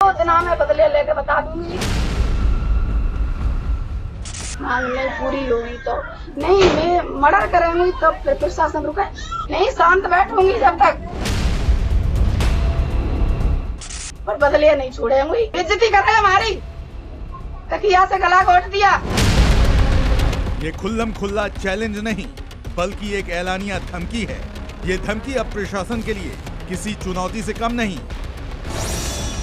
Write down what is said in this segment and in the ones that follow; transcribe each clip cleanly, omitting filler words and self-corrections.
इतना मैं बदले लेके बता दूंगी। मांग नहीं पूरी हुई तो नहीं, मैं मर्डर करेंगी तो फिर प्रशासन रुके नहीं, शांत बैठूंगी जब तक, पर बदले नहीं छोड़ेंगी। बेइज्जती कर रहे हमारी, तकिया से गला घोट दिया। ये खुल्लम खुल्ला चैलेंज नहीं बल्कि एक ऐलानिया धमकी है। ये धमकी अब प्रशासन के लिए किसी चुनौती से कम नहीं,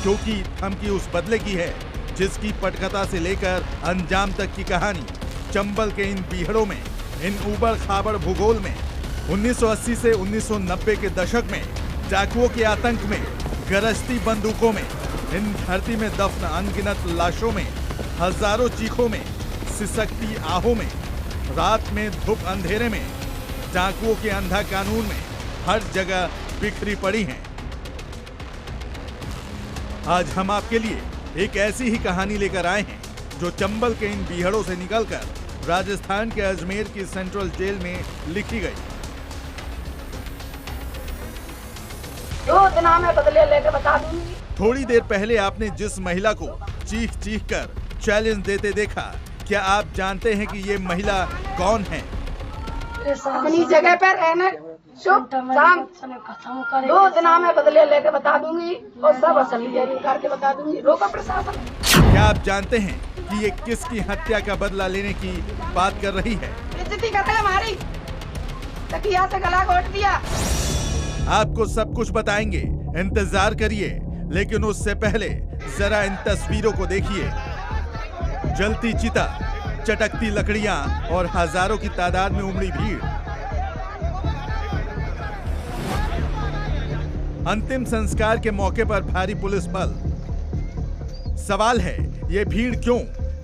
क्योंकि धमकी उस बदले की है जिसकी पटकथा से लेकर अंजाम तक की कहानी चंबल के इन बीहड़ों में, इन उबड़ खाबड़ भूगोल में, 1980 से 1990 के दशक में डाकुओं के आतंक में, गरजती बंदूकों में, इन धरती में दफन अनगिनत लाशों में, हजारों चीखों में, सिसकती आहों में, रात में धूप अंधेरे में, डाकुओं के अंधा कानून में, हर जगह बिखरी पड़ी हैं। आज हम आपके लिए एक ऐसी ही कहानी लेकर आए हैं जो चंबल के इन बीहड़ों से निकलकर राजस्थान के अजमेर की सेंट्रल जेल में लिखी गई। 2 दिन में बदले लेके बता दूंगी। थोड़ी देर पहले आपने जिस महिला को चीख चीख कर चैलेंज देते देखा, क्या आप जानते हैं कि ये महिला कौन है? अपनी जगह पर रहने शुभ शाम 2 दिन में बदले लेके बता दूंगी और सब असली करके बता दूंगी। रोको प्रशासन। क्या आप जानते हैं कि ये किसकी हत्या का बदला लेने की बात कर रही है? बेइज्जती कर रहे हमारी, तकिया से गला घोट दिया। आपको सब कुछ बताएंगे, इंतजार करिए। लेकिन उससे पहले जरा इन तस्वीरों को देखिए। जलती चिता, चटकती लकड़ियां और हजारों की तादाद में उमड़ी भीड़। अंतिम संस्कार के मौके पर भारी पुलिस बल। सवाल है, ये भीड़ क्यों?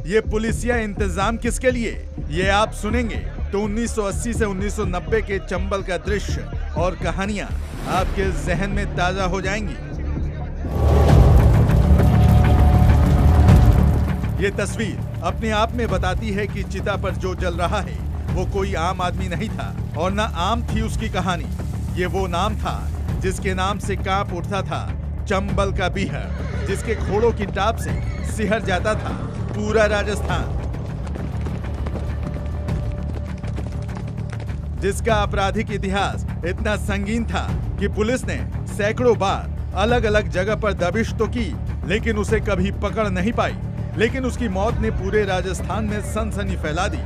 ये पुलिसिया इंतजाम किसके लिए? ये आप सुनेंगे तो 1980 से 1990 के चंबल का दृश्य और कहानियां आपके जहन में ताजा हो जाएंगी। ये तस्वीर अपने आप में बताती है कि चिता पर जो जल रहा है वो कोई आम आदमी नहीं था और ना आम थी उसकी कहानी। ये वो नाम था जिसके नाम से कांप उठता था चंबल का बीहड़, जिसके घोड़ों की टाप से सिहर जाता था पूरा राजस्थान, जिसका आपराधिक इतिहास इतना संगीन था कि पुलिस ने सैकड़ों बार अलग अलग जगह पर दबिश तो की लेकिन उसे कभी पकड़ नहीं पाई। लेकिन उसकी मौत ने पूरे राजस्थान में सनसनी फैला दी।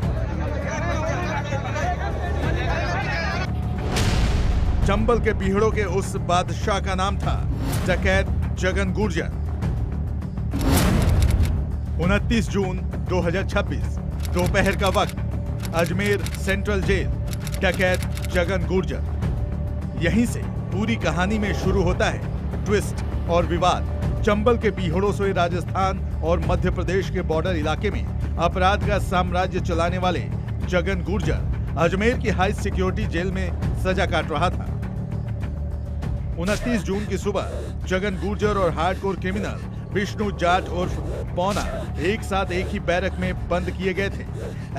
चंबल के बीहड़ों के उस बादशाह का नाम था डकैत जगन गुर्जर। 29 जून 2026 दोपहर का वक्त, अजमेर सेंट्रल जेल, डकैत जगन गुर्जर। यहीं से पूरी कहानी में शुरू होता है ट्विस्ट और विवाद। चंबल के बीहड़ों से राजस्थान और मध्य प्रदेश के बॉर्डर इलाके में अपराध का साम्राज्य चलाने वाले जगन गुर्जर अजमेर की हाई सिक्योरिटी जेल में सजा काट रहा था। 29 जून की सुबह जगन गुर्जर और हार्डकोर क्रिमिनल विष्णु जाट उर्फ पौना एक साथ एक ही बैरक में बंद किए गए थे।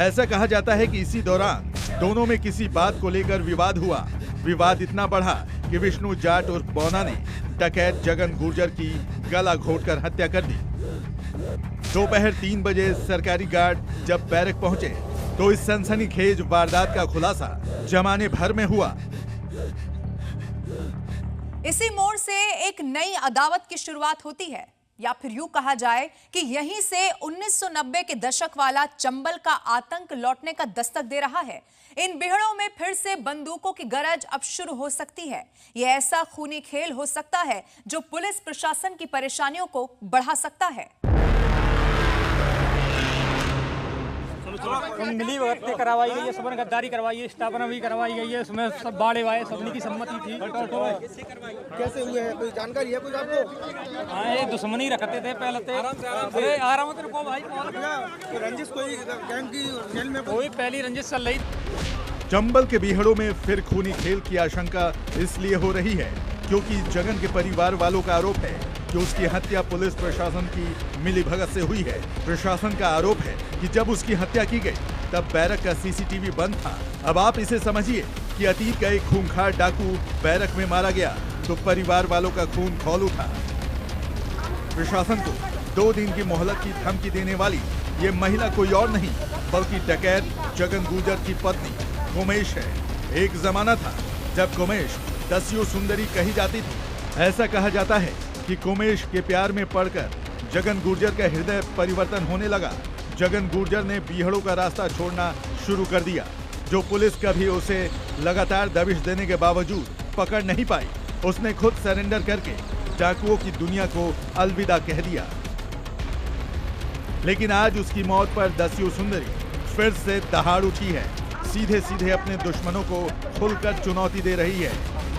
ऐसा कहा जाता है कि इसी दौरान दोनों में किसी बात को लेकर विवाद हुआ। विवाद इतना बढ़ा कि विष्णु जाट उर्फ पौना ने डकैत जगन गुर्जर की गला घोटकर हत्या कर दी। दोपहर 3 बजे सरकारी गार्ड जब बैरक पहुंचे तो इस सनसनीखेज वारदात का खुलासा जमाने भर में हुआ। इसी मोड़ से एक नई अदावत की शुरुआत होती है, या फिर यूं कहा जाए कि यहीं से 1990 के दशक वाला चंबल का आतंक लौटने का दस्तक दे रहा है। इन बिहड़ों में फिर से बंदूकों की गरज अब शुरू हो सकती है। यह ऐसा खूनी खेल हो सकता है जो पुलिस प्रशासन की परेशानियों को बढ़ा सकता है। मिली भगत करवाई गई है, सबने गद्दारी करवाई है, स्थापना भी करवाई गई है, उसमें सब बाड़े वाए सबने की सम्मति थी। कैसे हुए हैं, कोई जानकारी है कुछ आपको? हाँ, ये दुश्मनी रखते थे पहले। अरे आराम से रुको भाई। रंजिश कोई गैंग की जेल में कोई पहली रंजिश चल रही। चंबल के बीहड़ों में फिर खूनी खेल की आशंका इसलिए हो रही है क्योंकि जगन के परिवार वालों का आरोप है कि उसकी हत्या पुलिस प्रशासन की मिलीभगत से हुई है। प्रशासन का आरोप है कि जब उसकी हत्या की गई तब बैरक का सीसीटीवी बंद था। अब आप इसे समझिए कि अतीत का एक खूंखार डाकू बैरक में मारा गया तो परिवार वालों का खून खौल उठा। प्रशासन को 2 दिन की मोहलत की धमकी देने वाली ये महिला कोई और नहीं बल्कि डकैत जगन गुर्जर की पत्नी उमेश है। एक जमाना था जब उमेश दस्यु सुंदरी कही जाती थी। ऐसा कहा जाता है कि उमेश के प्यार में पड़कर जगन गुर्जर का हृदय परिवर्तन होने लगा। जगन गुर्जर ने बीहड़ों का रास्ता छोड़ना शुरू कर दिया, जो पुलिस कभी उसे लगातार दबिश देने के बावजूद पकड़ नहीं पाई। उसने खुद सरेंडर करके डाकुओं की दुनिया को अलविदा कह दिया। लेकिन आज उसकी मौत पर दस्यु सुंदरी फिर से दहाड़ उठी है। सीधे सीधे अपने दुश्मनों को खुलकर चुनौती दे रही है।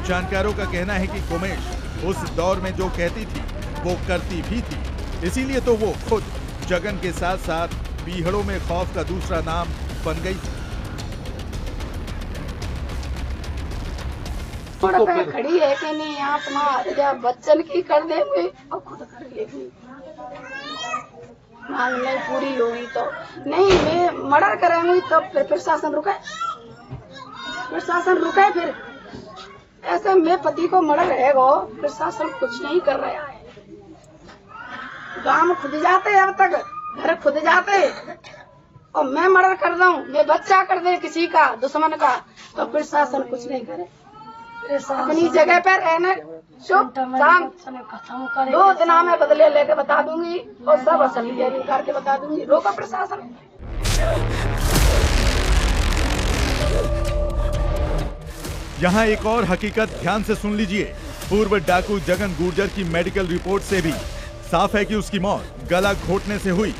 जानकारों का कहना है कि उमेश उस दौर में जो कहती थी वो करती भी थी, इसीलिए तो वो खुद जगन के साथ साथ बीहड़ों में खौफ का दूसरा नाम बन गई थी। पे खड़ी है कि नहीं, यहाँ तुम्हारा बच्चन की कर देंगे और खुद कर लेगी। मांग नहीं पूरी होगी तो नहीं, मैं मर्डर करेंगी तो फिर प्रशासन रुके, प्रशासन रुके। फिर ऐसे में पति को मर्डर रहेगा, प्रशासन कुछ नहीं कर रहा है। गांव में खुद जाते, अब तक घर खुद जाते, और मैं मर्डर कर दूं, मैं बच्चा कर दे किसी का दुश्मन का, तो प्रशासन कुछ नहीं करे। अपनी जगह पर रहने शुभ शाम 2 दिन में बदले लेके बता दूंगी और सब असली करके बता दूंगी। रोका प्रशासन। यहाँ एक और हकीकत ध्यान से सुन लीजिए। पूर्व डाकू जगन गुर्जर की मेडिकल रिपोर्ट से भी साफ है कि उसकी मौत गला घोटने से हुई।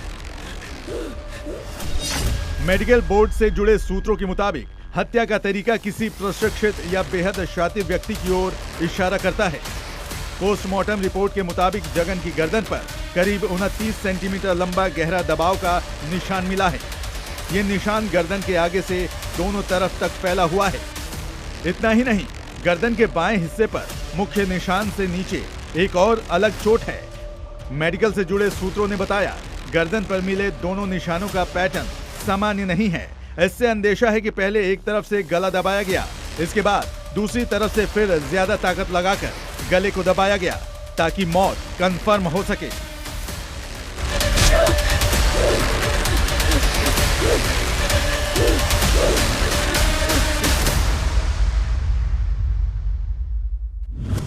मेडिकल बोर्ड से जुड़े सूत्रों के मुताबिक हत्या का तरीका किसी प्रशिक्षित या बेहद शातिर व्यक्ति की ओर इशारा करता है। पोस्टमार्टम रिपोर्ट के मुताबिक जगन की गर्दन पर करीब 29 सेंटीमीटर लंबा गहरा दबाव का निशान मिला है। ये निशान गर्दन के आगे से दोनों तरफ तक फैला हुआ है। इतना ही नहीं, गर्दन के बाएं हिस्से पर मुख्य निशान से नीचे एक और अलग चोट है। मेडिकल से जुड़े सूत्रों ने बताया, गर्दन पर मिले दोनों निशानों का पैटर्न सामान्य नहीं है। इससे अंदेशा है कि पहले एक तरफ से गला दबाया गया, इसके बाद दूसरी तरफ से फिर ज्यादा ताकत लगाकर गले को दबाया गया ताकि मौत कंफर्म हो सके।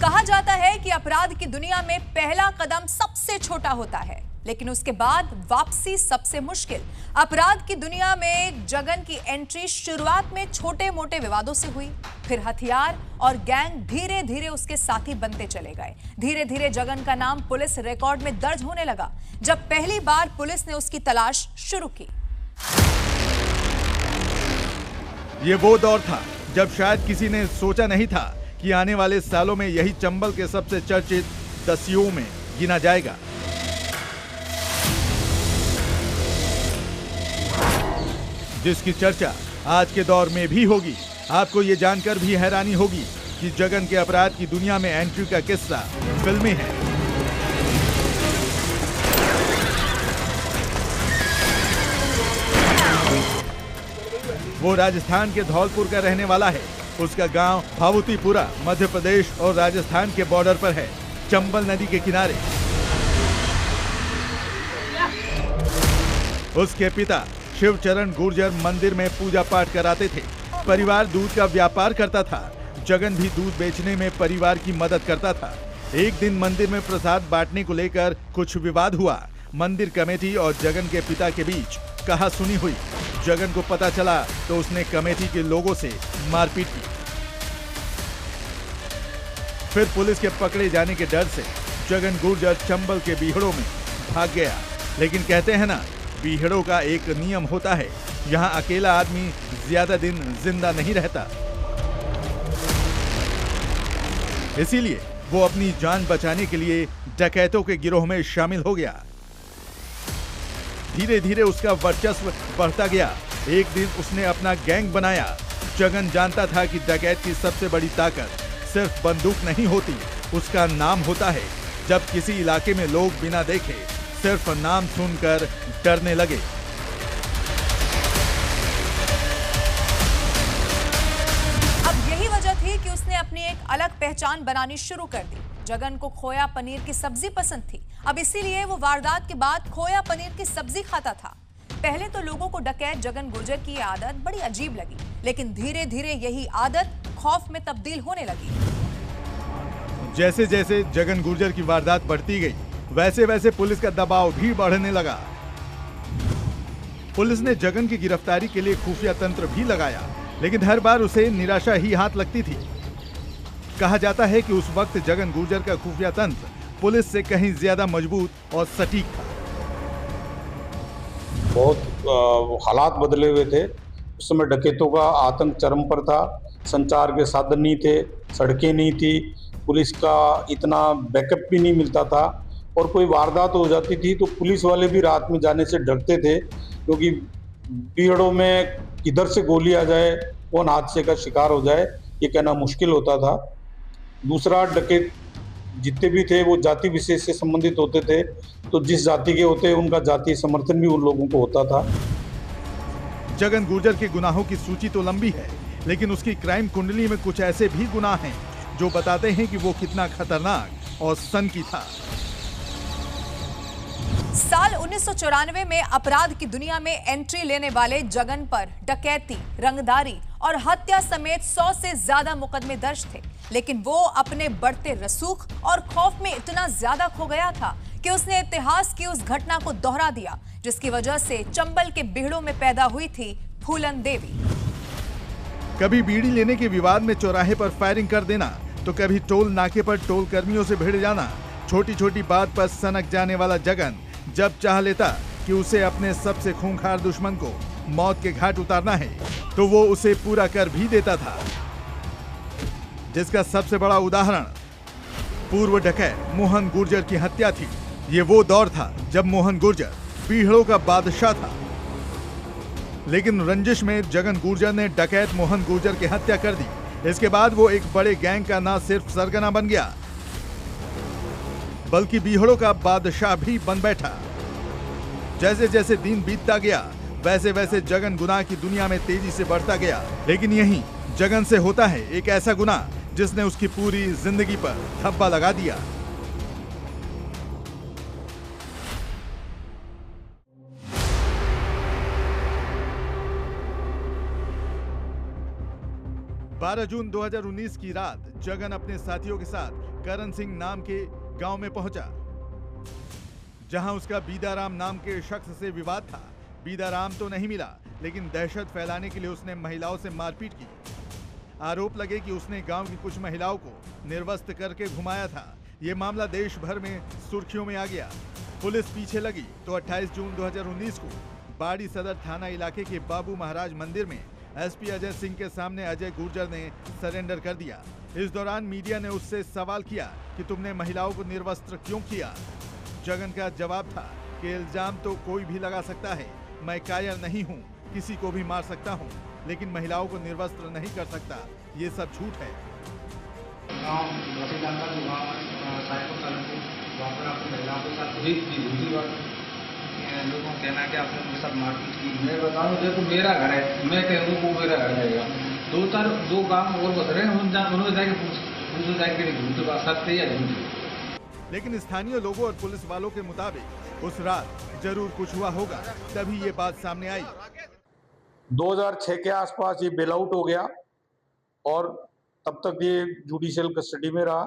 कहा जाता है कि अपराध की दुनिया में पहला कदम सबसे छोटा होता है, लेकिन उसके बाद वापसी सबसे मुश्किल। अपराध की दुनिया में जगन की एंट्री शुरुआत में छोटे मोटे विवादों से हुई, फिर हथियार और गैंग धीरे धीरे उसके साथी बनते चले गए। धीरे धीरे जगन का नाम पुलिस रिकॉर्ड में दर्ज होने लगा। जब पहली बार पुलिस ने उसकी तलाश शुरू की, ये वो दौर था जब शायद किसी ने सोचा नहीं था कि आने वाले सालों में यही चंबल के सबसे चर्चित दस्युओं में गिना जाएगा। जिसकी चर्चा आज के दौर में भी होगी। आपको ये जानकर भी हैरानी होगी कि जगन के अपराध की दुनिया में एंट्री का किस्सा फिल्मी है। वो राजस्थान के धौलपुर का रहने वाला है। उसका गांव भावुतीपुरा मध्य प्रदेश और राजस्थान के बॉर्डर पर है, चंबल नदी के किनारे। उसके पिता शिवचरण गुर्जर मंदिर में पूजा पाठ कराते थे। परिवार दूध का व्यापार करता था। जगन भी दूध बेचने में परिवार की मदद करता था। एक दिन मंदिर में प्रसाद बांटने को लेकर कुछ विवाद हुआ। मंदिर कमेटी और जगन के पिता के बीच कहासुनी हुई। जगन को पता चला तो उसने कमेटी के लोगों से मारपीट की। फिर पुलिस के पकड़े जाने के डर से जगन गुर्जर चंबल के बीहड़ों में भाग गया। लेकिन कहते हैं ना, बीहड़ों का एक नियम होता है, यहाँ अकेला आदमी ज्यादा दिन जिंदा नहीं रहता। इसीलिए वो अपनी जान बचाने के लिए डकैतों के गिरोह में शामिल हो गया। धीरे धीरे उसका वर्चस्व बढ़ता गया। एक दिन उसने अपना गैंग बनाया। जगन जानता था कि डकैत की सबसे बड़ी ताकत सिर्फ बंदूक नहीं होती, उसका नाम होता है। जब किसी इलाके में लोग बिना देखे सिर्फ नाम सुनकर डरने लगे। अब यही वजह थी कि उसने अपनी एक अलग पहचान बनानी शुरू कर दी। जगन को खोया पनीर की सब्जी पसंद थी। अब इसीलिए वो वारदात के बाद खोया पनीर की सब्जी खाता था। पहले तो लोगों को डकैत जगन गुर्जर की ये आदत बड़ी अजीब लगी, लेकिन धीरे धीरे यही आदत खौफ में तब्दील होने लगी। जैसे जैसे जगन गुर्जर की वारदात बढ़ती गई, वैसे वैसे पुलिस का दबाव भी बढ़ने लगा। पुलिस ने जगन की गिरफ्तारी के लिए खुफिया तंत्र भी लगाया, लेकिन हर बार उसे निराशा ही हाथ लगती थी। कहा जाता है कि उस वक्त जगन गुर्जर का खुफिया तंत्र पुलिस से कहीं ज्यादा मजबूत और सटीक था। बहुत हालात बदले हुए थे। उस समय डकैतों का आतंक चरम पर था। संचार के साधन नहीं थे, सड़कें नहीं थी, पुलिस का इतना बैकअप भी नहीं मिलता था, और कोई वारदात हो जाती थी तो पुलिस वाले भी रात में जाने से डरते थे, क्योंकि भीड़ों में किधर से गोली आ जाए, कौन हादसे का शिकार हो जाए, ये कहना मुश्किल होता था। दूसरा, डकैत जितने भी थे वो जाति विशेष से संबंधित होते थे, तो जिस जाति के होते उनका जातीय समर्थन भी उन लोगों को होता था। जगन गुर्जर के गुनाहों की सूची तो लंबी है, लेकिन उसकी क्राइम कुंडली में कुछ ऐसे भी गुनाह हैं जो बताते हैं कि वो कितना खतरनाक और सनकी था। साल 1994 में अपराध की दुनिया में एंट्री लेने वाले जगन पर डकैती, रंगदारी और हत्या समेत 100 से ज्यादा मुकदमे दर्ज थे, लेकिन वो अपने बढ़ते रसूख और खौफ में इतना ज्यादा खो गया था कि उसने इतिहास की उस घटना को दोहरा दिया जिसकी वजह से चंबल के बीहड़ों में पैदा हुई थी फूलन देवी। कभी बीड़ी लेने के विवाद में चौराहे पर फायरिंग कर देना, तो कभी टोल नाके पर टोल कर्मियों से भिड़ जाना। छोटी छोटी बात पर सनक जाने वाला जगन जब चाह लेता कि उसे अपने सबसे खूंखार दुश्मन को मौत के घाट उतारना है, तो वो उसे पूरा कर भी देता था। जिसका सबसे बड़ा उदाहरण पूर्व डकैत मोहन गुर्जर की हत्या थी। ये वो दौर था जब मोहन गुर्जर बीहड़ों का बादशाह था, लेकिन रंजिश में जगन गुर्जर ने डकैत मोहन गुर्जर की हत्या कर दी। इसके बाद वो एक बड़े गैंग का न सिर्फ सरगना बन गया, बल्कि बीहड़ों का बादशाह भी बन बैठा। जैसे जैसे दिन बीतता गया, वैसे वैसे जगन गुनाह की दुनिया में तेजी से बढ़ता गया। लेकिन यहीं जगन से होता है एक ऐसा गुनाह जिसने उसकी पूरी जिंदगी पर धब्बा लगा दिया। बारह जून 2019 की रात जगन अपने साथियों के साथ करण सिंह नाम के गांव में पहुंचा, जहां उसका बीदाराम नाम के शख्स से विवाद था। बीदाराम तो नहीं मिला, लेकिन दहशत फैलाने के लिए उसने महिलाओं से मारपीट की। आरोप लगे कि उसने गांव की कुछ महिलाओं को निर्वस्त्र करके घुमाया था। ये मामला देश भर में सुर्खियों में आ गया। पुलिस पीछे लगी तो 28 जून 2019 को बाड़ी सदर थाना इलाके के बाबू महाराज मंदिर में एसपी अजय सिंह के सामने अजय गुर्जर ने सरेंडर कर दिया। इस दौरान मीडिया ने उससे सवाल किया कि तुमने महिलाओं को निर्वस्त्र क्यों किया। जगन का जवाब था कि इल्जाम तो कोई भी लगा सकता है, मैं कायर नहीं हूँ, किसी को भी मार सकता हूँ, लेकिन महिलाओं को निर्वस्त्र नहीं कर सकता, ये सब झूठ है। लोगों का कहना है कि आपने उनके साथ मारपीट की। मैं बताऊं, देखो मेरा घर है, मैं कहूँ वो मेरा घर जाएगा। दो काम और बस रहे हैं, उन्होंने जाके पूछ जाएंगे झूठ बात सत्य या झूठ। लेकिन स्थानीय लोगों और पुलिस वालों के मुताबिक उस रात जरूर कुछ हुआ होगा, तभी ये बात सामने आई। 2006 के आसपास ये बेल आउट हो गया और तब तक ये जुडिशियल कस्टडी में रहा।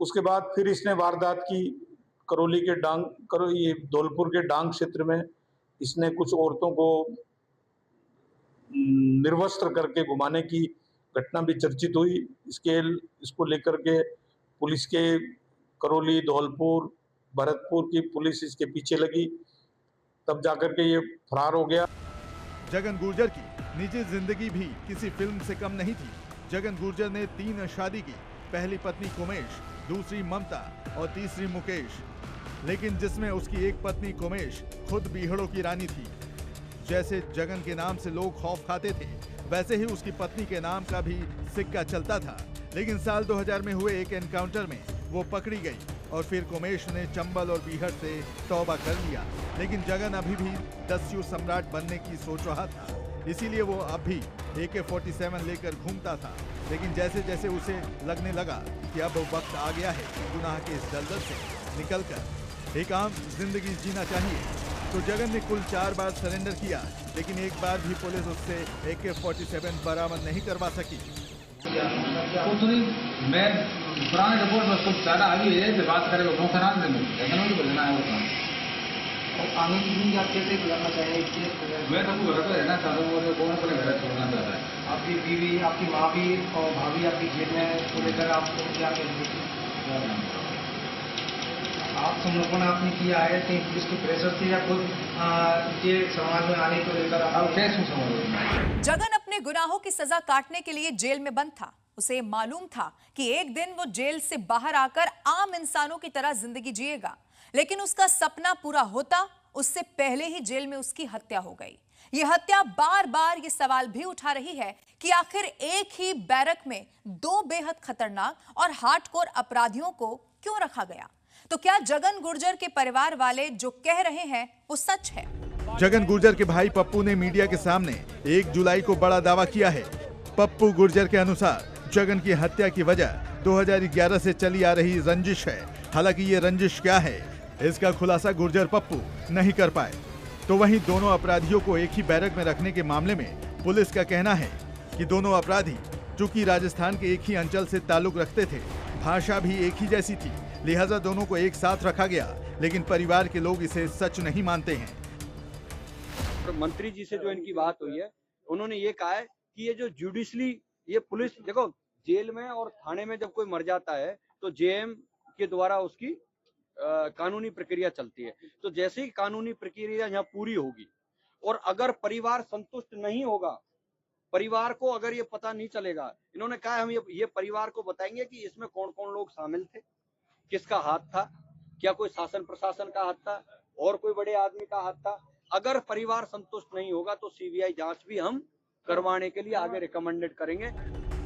उसके बाद फिर इसने वारदात की करौली के ये धौलपुर के डांग क्षेत्र में इसने कुछ औरतों को निर्वस्त्र करके घुमाने की घटना भी चर्चित हुई। इसको लेकर के पुलिस के करौली, धौलपुर, भरतपुर की पुलिस इसके पीछे लगी, तब जाकर के ये फरार हो गया। जगन गुर्जर की निजी जिंदगी भी किसी फिल्म से कम नहीं थी। जगन गुर्जर ने 3 शादी की, पहली पत्नी कुमेश, दूसरी ममता और तीसरी मुकेश, लेकिन जिसमें उसकी एक पत्नी कुमेश खुद बीहड़ों की रानी थी। जैसे जगन के नाम से लोग खौफ खाते थे, वैसे ही उसकी पत्नी के नाम का भी सिक्का चलता था। लेकिन साल 2000 में हुए एक एनकाउंटर में वो पकड़ी गई और फिर कुमेश ने चंबल और बीहड़ से तौबा कर लिया। लेकिन जगन अभी भी दस्यु सम्राट बनने की सोच रहा था, इसीलिए वो अब भी AK-47 लेकर घूमता था, लेकिन जैसे जैसे उसे लगने लगा कि अब वक्त आ गया है गुनाह के इस दलदल से निकलकर एक आम जिंदगी जीना चाहिए, तो जगन ने कुल 4 बार सरेंडर किया, लेकिन एक बार भी पुलिस उससे AK-47 बरामद नहीं करवा सकी। कुछ नहीं, मैं पुराने रिपोर्ट में कुछ सारा अभी है कि बात करेगा वो खराब नहीं ऐसा नहीं बोलना है उसका। और कानून की आप कैसे बुलाना चाहेंगे? मैं तो घर पर रहना चाहता हूँ और कौन अपने घर छोड़ना चाहता है। आपकी बीवी, आपकी माँ भी और भाभी आपकी जेल में को लेकर आपको क्या कहते? आप समर्पण आपने किया है कहीं पुलिस की प्रेशर से या खुद ये समाज में आने को लेकर आप कैसे समझ? जगन अपने गुनाहों की सजा काटने के लिए जेल में बंद था। उसे मालूम था कि एक दिन वो जेल से बाहर आकर आम इंसानों की तरह जिंदगी जिएगा, लेकिन उसका सपना पूरा होता उससे पहले ही जेल में उसकी हत्या हो गई। ये हत्या बार बार ये सवाल भी उठा रही है कि आखिर एक ही बैरक में 2 बेहद खतरनाक और हार्डकोर अपराधियों को क्यों रखा गया। तो क्या जगन गुर्जर के परिवार वाले जो कह रहे हैं वो सच है? जगन गुर्जर के भाई पप्पू ने मीडिया के सामने 1 जुलाई को बड़ा दावा किया है। पप्पू गुर्जर के अनुसार जगन की हत्या की वजह 2011 से चली आ रही रंजिश है। हालांकि ये रंजिश क्या है, इसका खुलासा गुर्जर पप्पू नहीं कर पाए। तो वहीं दोनों अपराधियों को एक ही बैरक में रखने के मामले में पुलिस का कहना है कि दोनों अपराधी चूंकि राजस्थान के एक ही अंचल से ताल्लुक रखते थे, भाषा भी एक ही जैसी थी, लिहाजा दोनों को एक साथ रखा गया, लेकिन परिवार के लोग इसे सच नहीं मानते हैं। मंत्री जी से जो इनकी बात हुई है, उन्होंने ये कहा है कि ये जो जुडिशली ये पुलिस, देखो जेल में और थाने में जब कोई मर जाता है तो जेएम के द्वारा उसकी कानूनी प्रक्रिया चलती है। तो जैसे ही कानूनी प्रक्रिया यहाँ पूरी होगी और अगर परिवार संतुष्ट नहीं होगा, परिवार को अगर ये पता नहीं चलेगा, इन्होंने कहा हम ये परिवार को बताएंगे कि इसमें कौन कौन लोग शामिल थे, किसका हाथ था, क्या कोई शासन प्रशासन का हाथ था और कोई बड़े आदमी का हाथ था। अगर परिवार संतुष्ट नहीं होगा तो सीबीआई जांच भी हम करवाने के लिए आगे रिकमेंडेड करेंगे।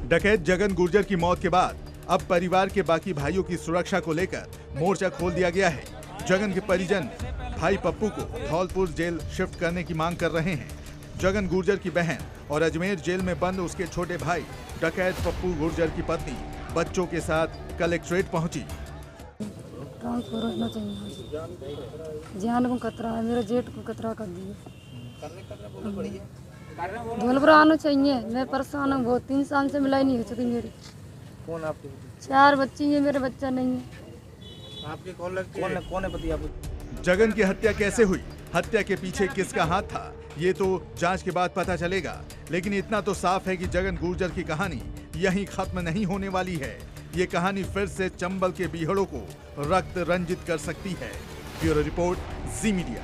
डकैत जगन गुर्जर की मौत के बाद अब परिवार के बाकी भाइयों की सुरक्षा को लेकर मोर्चा खोल दिया गया है। जगन के परिजन भाई पप्पू को धौलपुर जेल शिफ्ट करने की मांग कर रहे हैं। जगन गुर्जर की बहन और अजमेर जेल में बंद उसके छोटे भाई डकैत पप्पू गुर्जर की पत्नी बच्चों के साथ कलेक्ट्रेट पहुंची। ट्रांसफर होना चाहिए, जान को खतरा है, मेरे जेठ को खतरा कर दिए। धौलपुर आना चाहिए, मैं परेशान हूँ बहुत, 3 साल से मिलाई नहीं हो सकी मेरी। कौन आपके? 4 बच्ची है, मेरे बच्चा नहीं है। आपके कौन है पति आपको? जगन की हत्या कैसे हुई, हत्या के पीछे किसका हाथ था, ये तो जांच के बाद पता चलेगा। लेकिन इतना तो साफ है कि जगन गुर्जर की कहानी यहीं खत्म नहीं होने वाली है। ये कहानी फिर से चंबल के बीहड़ों को रक्त रंजित कर सकती है। ब्यूरो रिपोर्ट, जी मीडिया।